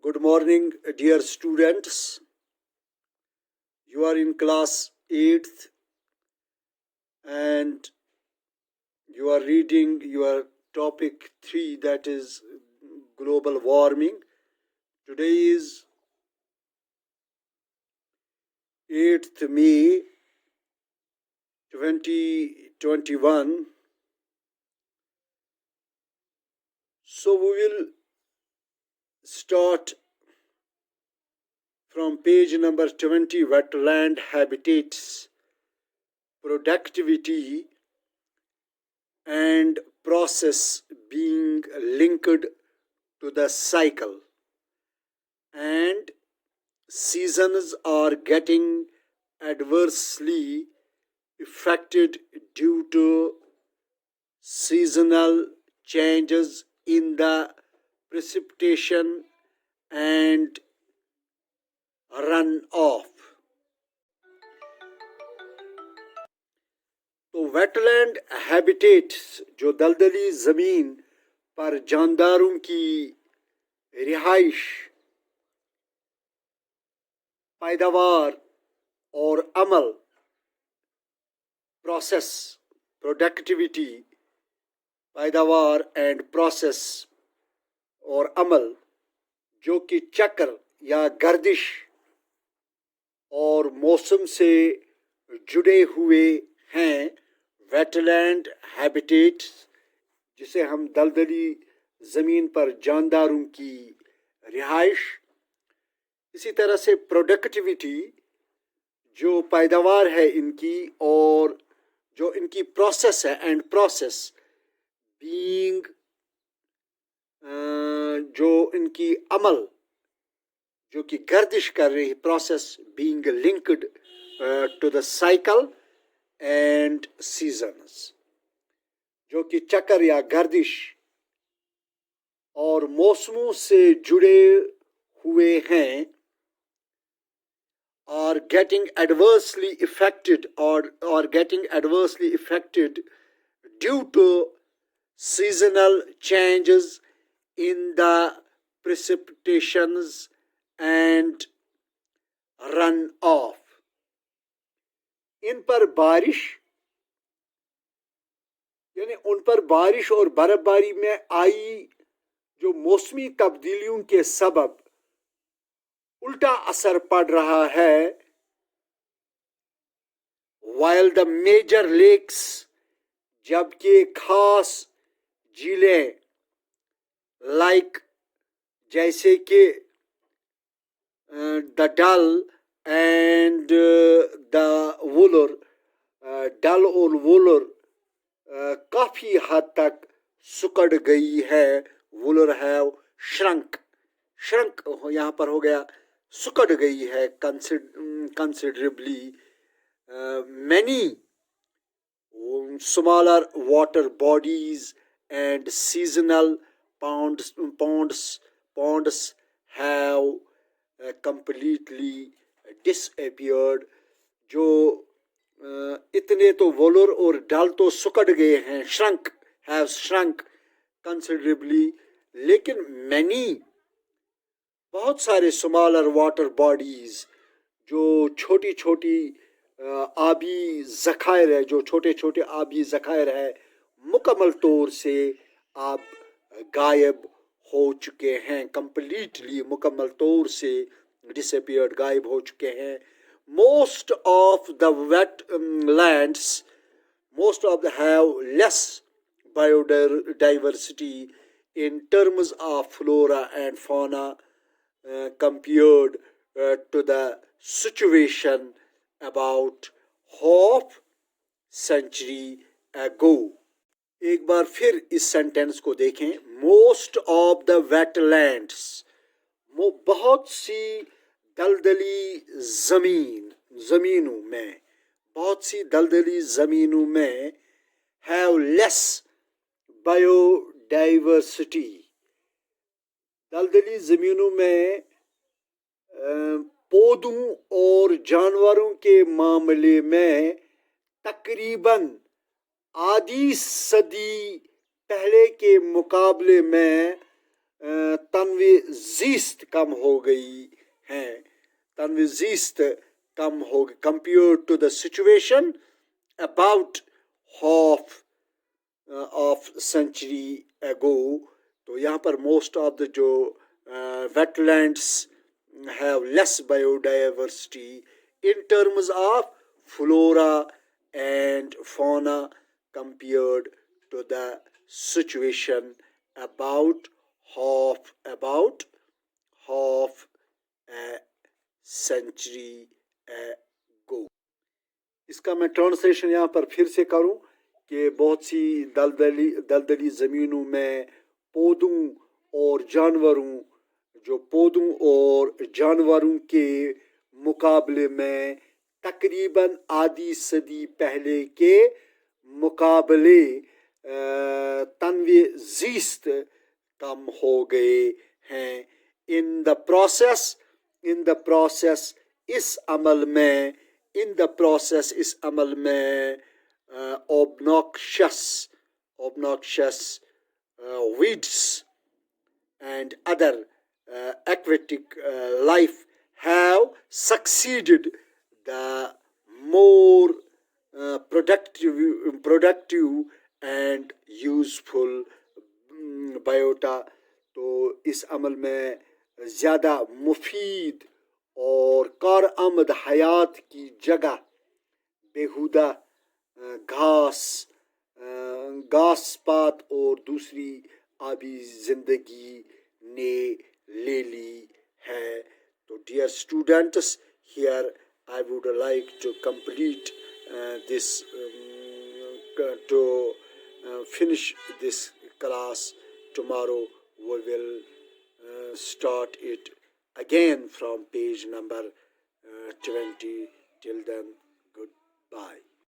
Good morning, dear students. You are in class 8th and you are reading your topic 3, that is global warming. Today is 8th May 2021. So we will start from page number 20, wetland habitats, productivity and process being linked to the cycle, and seasons are getting adversely affected due to seasonal changes in the precipitation and runoff. تو wait habitats جو دلدلی زمین پر جانداروں کی رہائش، پیداوار اور عمل، process, productivity, پیداوار and process اور عمل، جو کہ چکر یا گردش اور موسم سے جڑے ہوئے ہیں، ویٹ لینڈ ہیبیٹیٹس، جسے ہم دلدلی زمین پر جانداروں کی رہائش، اسی طرح سے پروڈکٹیوٹی جو پیداوار ہے ان کی، اور جو ان کی پروسیس ہے، اینڈ پروسیس بینگ جو ان کی عمل جو کہ گردش کر رہی، process being linked to the cycle and seasons, جو کہ چکر یا گردش اور موسموں سے جڑے ہوئے ہیں، are getting adversely affected due to seasonal changes in the precipitations and runoff. ان پر بارش اور برف باری میں آئی جو موسمی تبدیلیوں کے سبب الٹا اثر پڑ رہا ہے، while the major lakes، جبکہ خاص جھیلیں like جیسے کہ the Dal and the Wular, Dal اور وولر کافی حد تک سکڑ گئی ہے. وولر ہیو شرنک یہاں پر ہو گیا سکڑ گئی ہے considerably. Many smaller water bodies and seasonal ponds have completely disappeared. جو اتنے تو وولر اور ڈل تو سکڑ گئے ہیں، have shrunk considerably، لیکن many بہت سارے smaller water bodies جو چھوٹی آبی ذخائر ہے، جو چھوٹے آبی ذخائر ہے، مکمل طور سے اب غائب ہو چکے ہیں، کمپلیٹلی مکمل طور سے disappeared، غائب ہو چکے ہیں. Most of the wetlands have less biodiversity in terms of flora and fauna compared to the situation about half century ago. ایک بار پھر اس سینٹینس کو دیکھیں. Most of the wetlands، بہت سی دلدلی زمینوں میں، بہت سی دلدلی زمینوں میں have less biodiversity، دلدلی زمینوں میں پودوں اور جانوروں کے معاملے میں تقریباً آدھی صدی پہلے کے مقابلے میں تنوع زیست کم ہو گئی ہیں. تنوع زیست کم ہو گئی compared to the situation about half of century ago. تو یہاں پر موسٹ آف دا جو wetlands have less biodiversity in terms of flora and fauna compared to the situation about half a century ago. اس کا میں translation یہاں پر پھر سے کروں کہ بہت سی دلدلی زمینوں میں پودوں اور جانوروں کے مقابلے میں تقریباً آدھی صدی پہلے کے مقابلے تنوع زیست کم ہو گئے ہیں. ان دا پروسیس اس عمل میں obnoxious weeds and other aquatic life have succeeded the more productive and useful biota. تو اس عمل میں زیادہ مفید اور کارآمد حیات کی جگہ بیہودہ گھاس پات اور دوسری آبی زندگی نے لے لی ہے. تو dear students, here I would like to complete this to finish this class. Tomorrow we will start it again from page number 23.